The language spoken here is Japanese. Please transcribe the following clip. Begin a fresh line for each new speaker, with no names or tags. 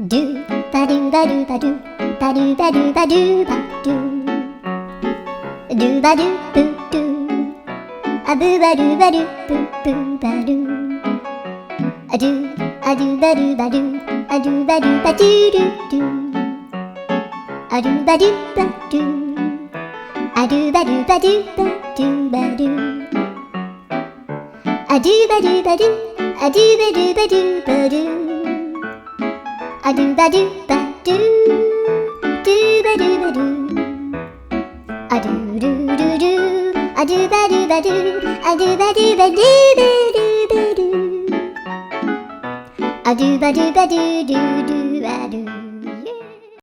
ドゥバドゥバドゥバドゥバドゥバドゥバドゥバドゥドゥバドゥブドゥアブバドゥバドゥブブバドゥアドゥアドゥバドゥバドゥアドゥバドゥバドゥドゥドゥアドゥバドゥバドゥアドゥバドゥバドゥバドゥバドゥアドゥバドゥバドゥアドゥバドゥバドゥバドゥアドゥバドゥバドゥドゥバドゥバドゥアドゥルルルアドゥバドゥバドゥアドゥバドゥバドゥバドゥバドゥアドゥバドゥバドゥドゥドゥ